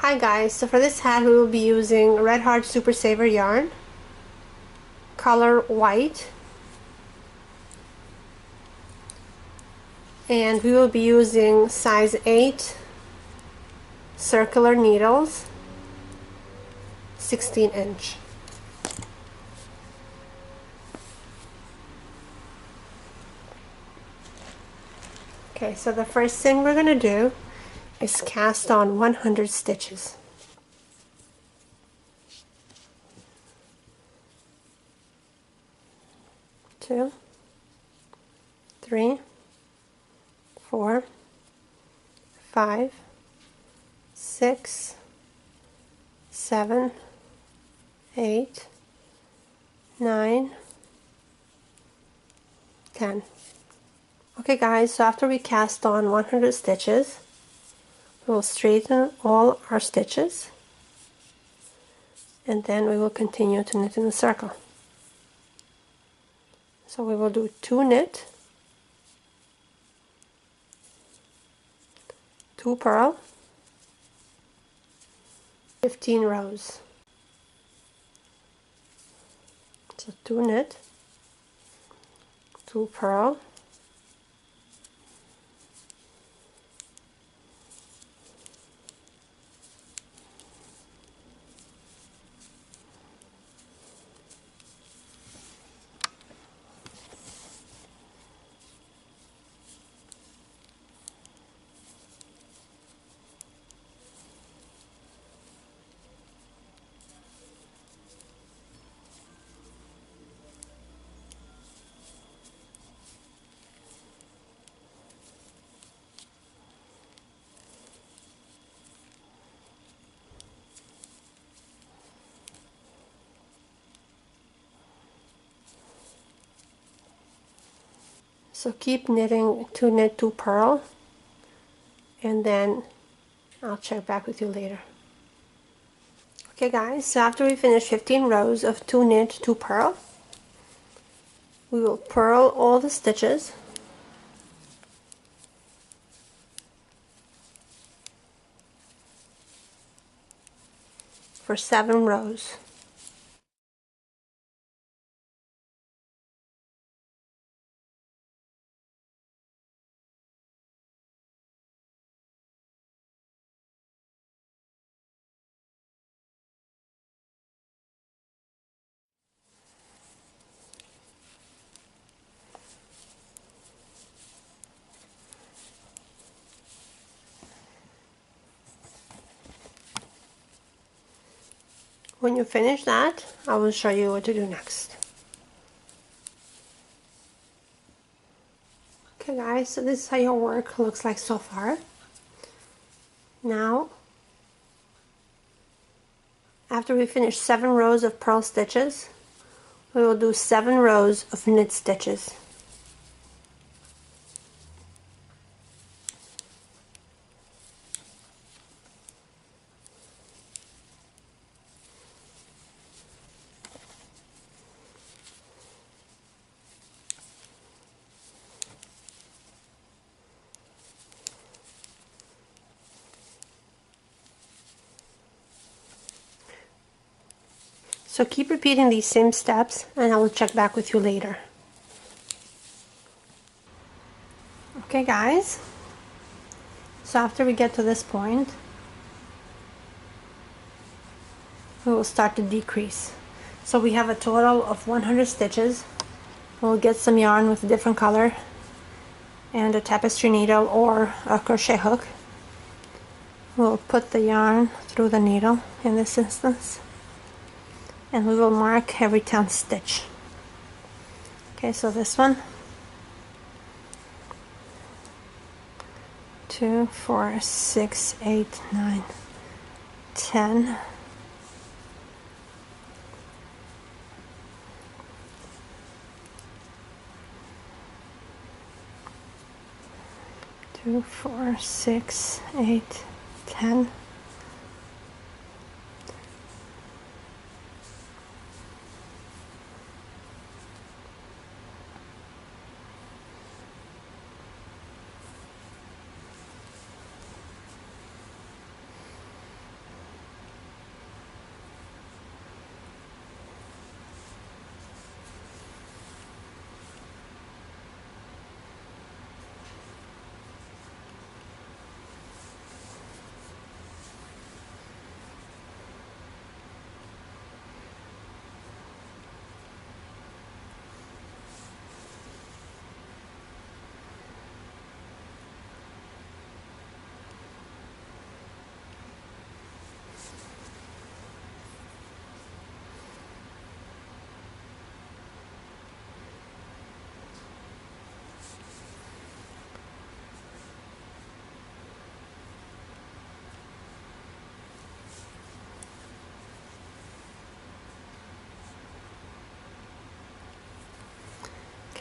Hi guys, so for this hat we will be using Red Heart Super Saver yarn, color white, and we will be using size 8 circular needles, 16-inch. Okay, so the first thing we're going to do is cast on 100 stitches. 2, 3, 4, 5, 6, 7, 8, 9, 10. Okay guys, so after we cast on 100 stitches, we'll straighten all our stitches and then we will continue to knit in a circle. So we will do 2 knit, 2 purl, 15 rows. So 2 knit, 2 purl, so keep knitting 2 knit, 2 purl, and then I'll check back with you later. Okay guys, so after we finish 15 rows of 2 knit, 2 purl, we will purl all the stitches for 7 rows. When you finish that, I will show you what to do next. Okay guys, so this is how your work looks like so far. Now, after we finish 7 rows of purl stitches, we will do 7 rows of knit stitches. So keep repeating these same steps and I will check back with you later. Okay guys, so after we get to this point, we will start to decrease. So we have a total of 100 stitches. We'll get some yarn with a different color and a tapestry needle or a crochet hook. We'll put the yarn through the needle in this instance, and we will mark every 10th stitch. Okay, so this one, 2, 4, 6, 8, 9, 10. 2, 4, 6, 8, 10.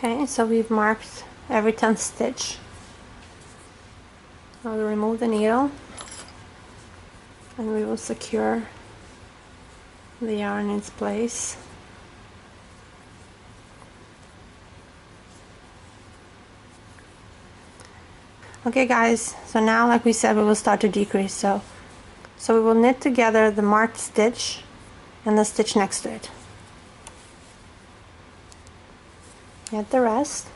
Okay, so we've marked every 10th stitch. I'll remove the needle and we will secure the yarn in its place. Okay guys, so now like we said we will start to decrease, so we will knit together the marked stitch and the stitch next to it. Knit the rest.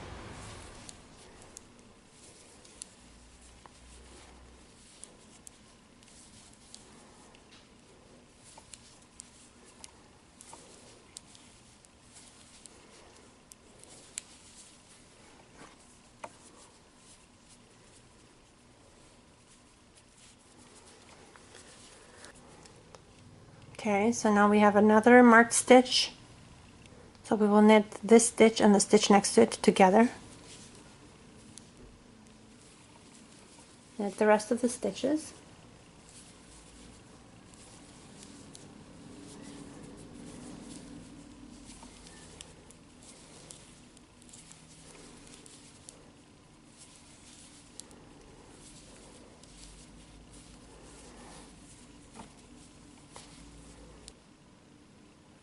Okay, so now we have another marked stitch. So we will knit this stitch and the stitch next to it together. Knit the rest of the stitches.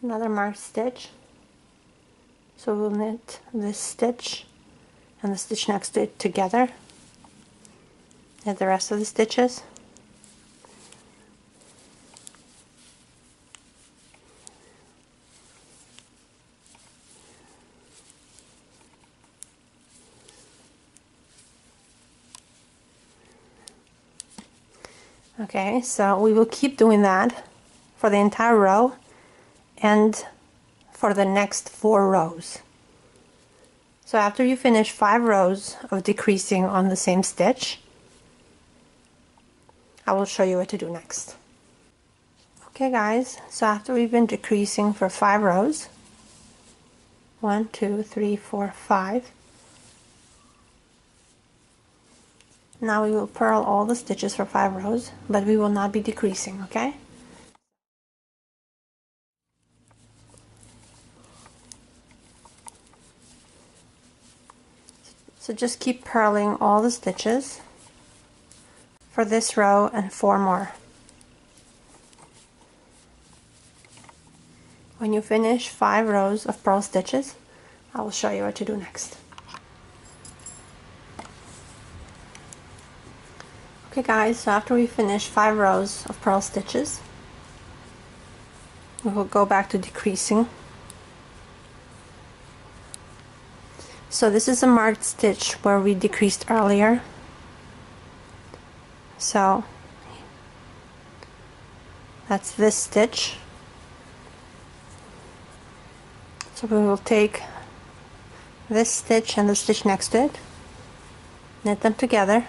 Another marked stitch. So we'll knit this stitch and the stitch next to it together. Knit the rest of the stitches. Okay, so we will keep doing that for the entire row and for the next 4 rows. So after you finish 5 rows of decreasing on the same stitch, I will show you what to do next. Okay guys, so after we've been decreasing for 5 rows, 1, 2, 3, 4, 5, now we will purl all the stitches for 5 rows, but we will not be decreasing, okay? So just keep purling all the stitches for this row and 4 more. When you finish 5 rows of purl stitches, I will show you what to do next. Okay guys, so after we finish 5 rows of purl stitches, we will go back to decreasing. So this is a marked stitch where we decreased earlier. So that's this stitch. So we will take this stitch and the stitch next to it, knit them together,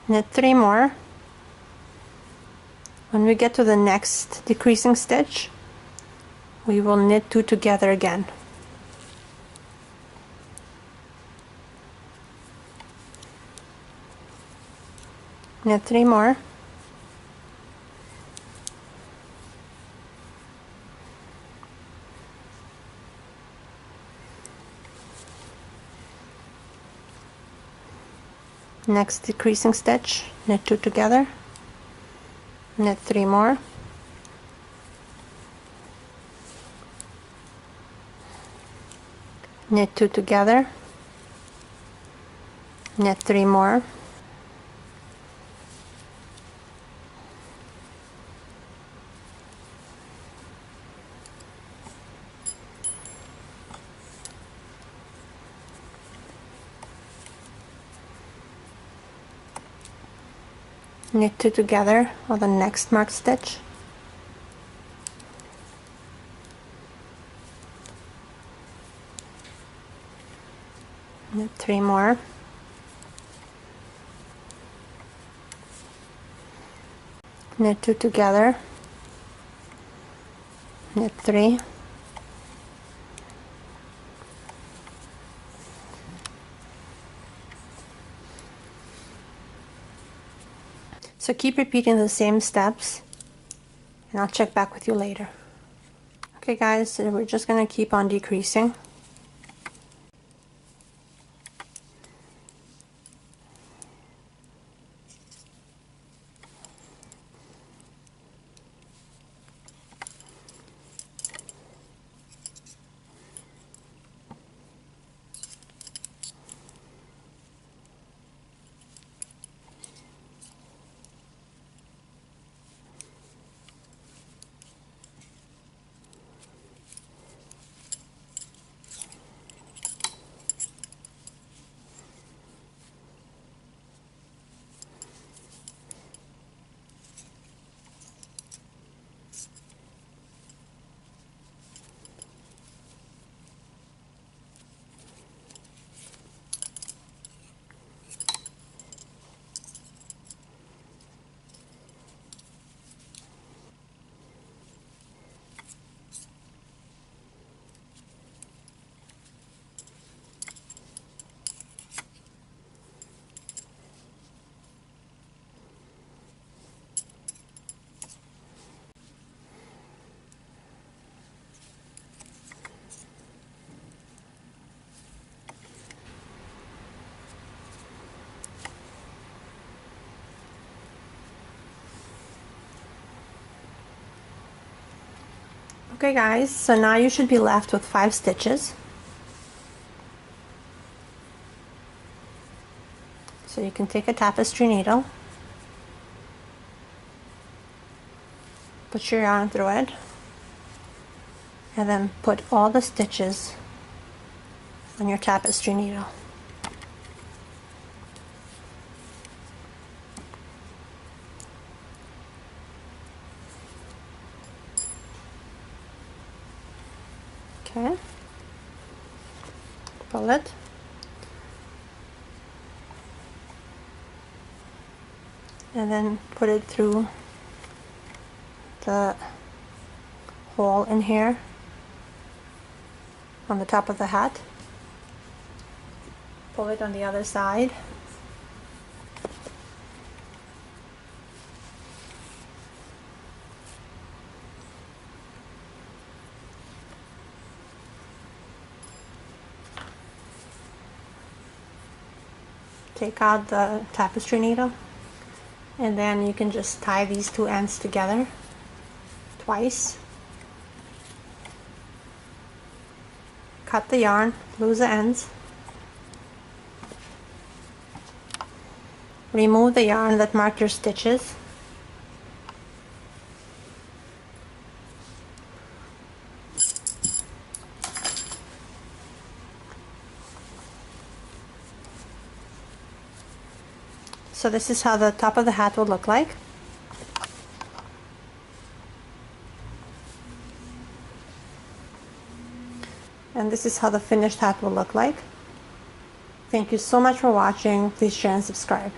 knit 3 more. When we get to the next decreasing stitch, we will knit 2 together again. Knit 3 more. Next decreasing stitch, knit 2 together, knit 3 more, knit 2 together, knit 3 more, knit 2 together on the next marked stitch, knit 3 more, knit 2 together, knit 3, So keep repeating the same steps and I'll check back with you later. Okay guys, so we're just going to keep on decreasing. Okay guys, so now you should be left with 5 stitches. So you can take a tapestry needle, put your yarn through it, and then put all the stitches on your tapestry needle. Okay, pull it, and then put it through the hole in here on the top of the hat. Pull it on the other side. Take out the tapestry needle, and then you can just tie these two ends together twice. Cut the yarn, lose the ends. Remove the yarn that marked your stitches. So this is how the top of the hat will look like. And this is how the finished hat will look like. Thank you so much for watching. Please share and subscribe.